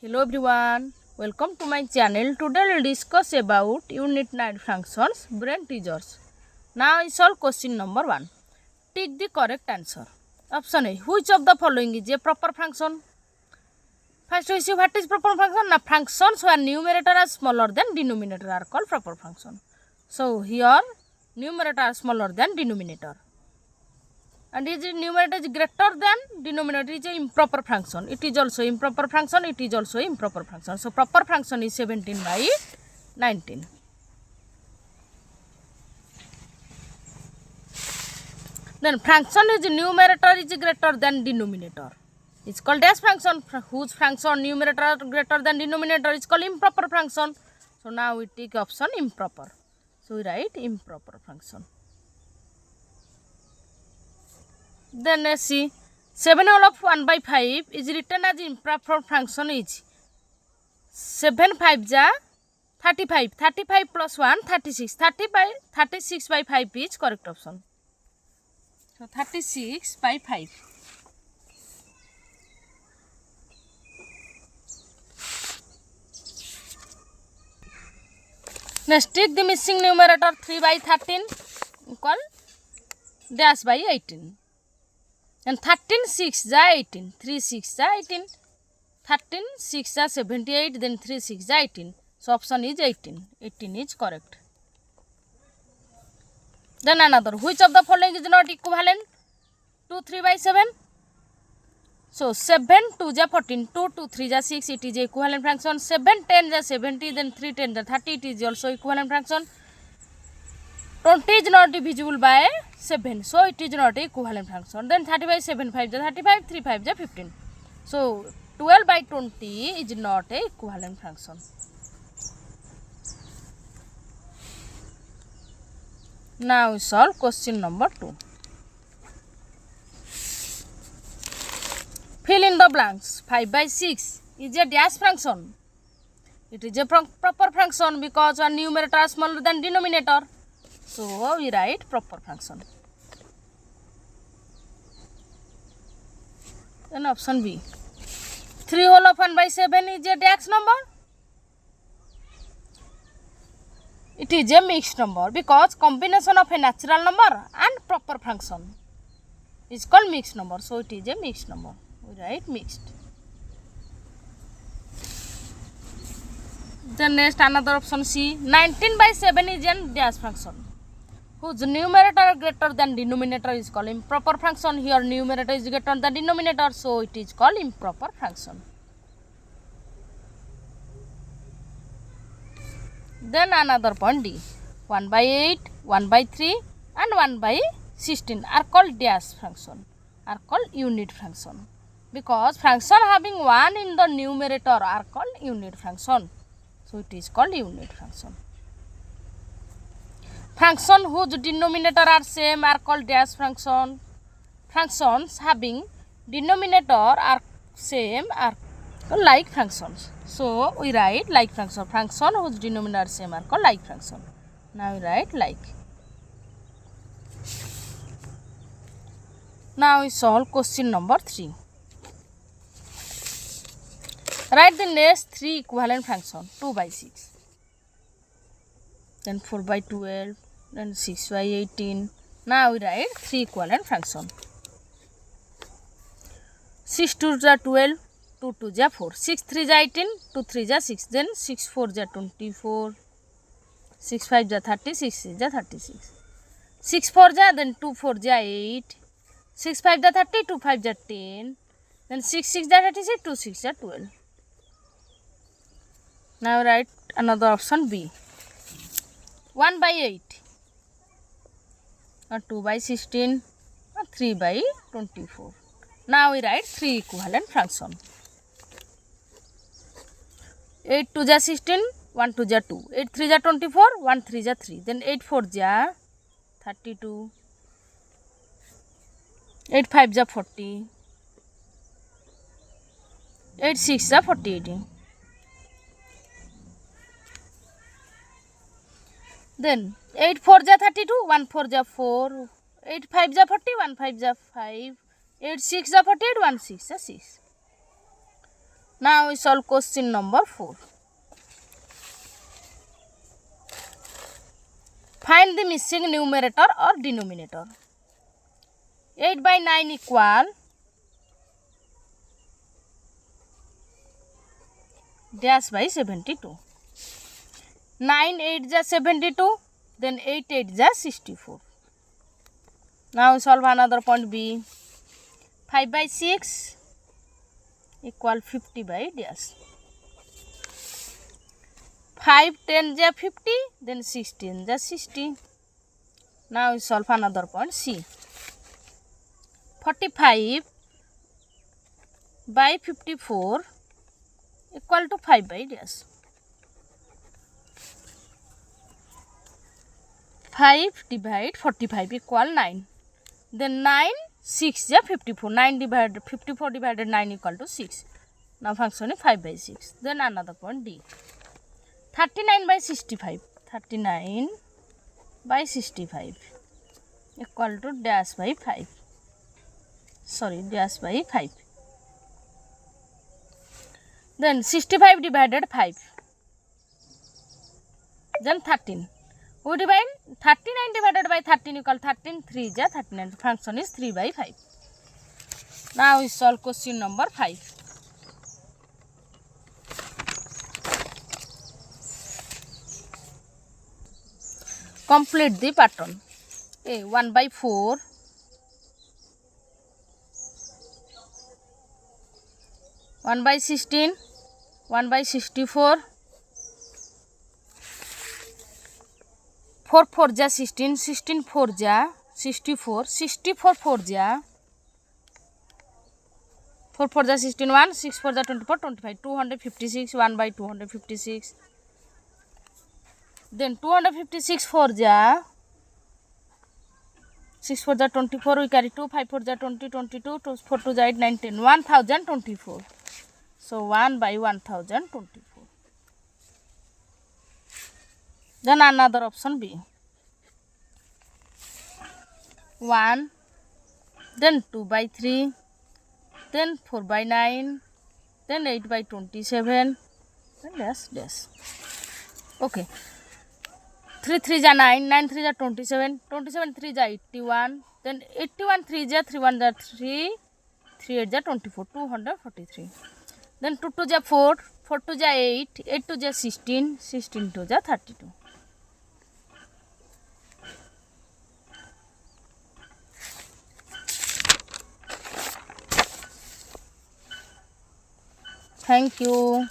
Hello everyone, welcome to my channel. Today we will discuss about unit 9 functions, brain teasers. Now I solve question number 1. Take the correct answer. Option A. Which of the following is a proper function? First we see what is proper function. Now functions where numerator are smaller than denominator are called proper function. So here numerator are smaller than denominator. And is numerator is greater than denominator is an improper function. It is also improper function. It is also improper function. So proper function is 17 by 19. Then function is numerator is greater than denominator. It's called dash function. Whose function numerator greater than denominator is called improper function. So now we take option improper. So we write improper function. Then let's see 7 whole of 1 by 5 is written as improper function is 7 5 ja 35 35 plus 1 36 36 by 5 is correct option. So 36 by 5. Next take the missing numerator 3 by 13 equal dash by 18. And 13 6 ja 18, 3 6 ja 18, 13 6 ja 78, then 3 6 ja 18. So option is 18. 18 is correct. Then another, which of the following is not equivalent to 3 by 7? So 7 2 ja 14, 2 2 3 ja 6, it is equivalent function. 7 10 ja 70, then 3 10 ja 30, it is also equivalent function. 20 is not divisible by 7, so it is not equivalent function. Then 30 by 7 5 ja 35, 3 5 ja 15. So 12 by 20 is not a equivalent function. Now we solve question number 2. Fill in the blanks. 5 by 6 is a dash function. It is a proper function because our numerator is smaller than denominator. So we write proper function. Then option B. 3 whole of 1 by 7 is a dash number. It is a mixed number because combination of a natural number and proper function is called mixed number. So it is a mixed number. We write mixed. Then next another option C. 19 by 7 is a dash function whose numerator greater than denominator is called improper function. Here numerator is greater than denominator, so it is called improper function. Then another point D. 1 by 8, 1 by 3 and 1 by 16 are called dash function, are called unit function because function having 1 in the numerator are called unit function. So it is called unit function. Function whose denominator are same are called dash function. Functions having denominator are same are called like functions. So we write like function. Function whose denominator are same are called like function. Now we write like. Now we solve question number 3. Write the next 3 equivalent function. 2 by 6. Then 4 by 12. Then 6 by 18. Now we write 3 equivalent function. 6 2 ja 12, 2 2 ja 4, 6 3 ja 18, 2 3 ja 6, then 6 4 ja 24, 6 5 ja 30, 6 6 ja 36, 6 4 ja, then 2 4 ja 8, 6 5 ja 30, 2 5 ja 10, then 6 6 ja 36, 2 6 ja 12. Now write another option B. 1 by 8. 2 by 16, 3 by 24. Now we write 3 equivalent function. 8 2 ja 16, 1 2 ja 2, 8 3 ja 24, 1 3 ja 3, then 8 4 ja 32, 8 5 ja 40, 8 6 ja 48. Then 8 4 ja 32, 1 4 ja 4, 8 5 ja 40, 1 5 ja 5, 8 6 ja 48, 1 6 ja 6. Now we solve question number 4. Find the missing numerator or denominator. 8 by 9 equal dash by 72. 9 8 is 72, then 8 8 is 64. Now we solve another point B. 5 by 6 equal 50 by dash. 5 10 is 50, then 16 is 60. Now we solve another point C. 45 by 54 equal to 5 by dash. 5 divide 45 equal 9. Then 9 6 is 54. 9 divided 54 divided 9 equal to 6. Now function is 5 by 6. Then another point D. 39 by 65. 39 by 65 equal to dash by 5. Dash by 5. Then 65 divided 5. Then 13. We divide 39 divided by 13 equal 13. 3 is 39. Function is 3 by 5. Now we solve question number 5. Complete the pattern. A 1 by 4. 1 by 16. 1 by 64. 4 4 ja 16, 16 4 ja 64, 64 4 ja 4 4 ja 16, 1 6 4 ja 24, 25, 256, 1 by 256. Then 256 4 ja 6 4 ja 24, we carry 2, 5 4 ja 20, 22, 2 4 2 ja 8, 9, 10, 1024. So 1 by 1024. Then another option B. 1, then 2 by 3, then 4 by 9, then 8 by 27, and dash. Okay. 3 3 ja 9, 9 3 ja 27, 27 3 ja 81, then 81 3 ja 3 1 ja 3, 3 8 ja 24, 243. Then 2 2 ja 4, 4 2 ja 8, 8 2 ja 16, 16 2 ja 32. Thank you.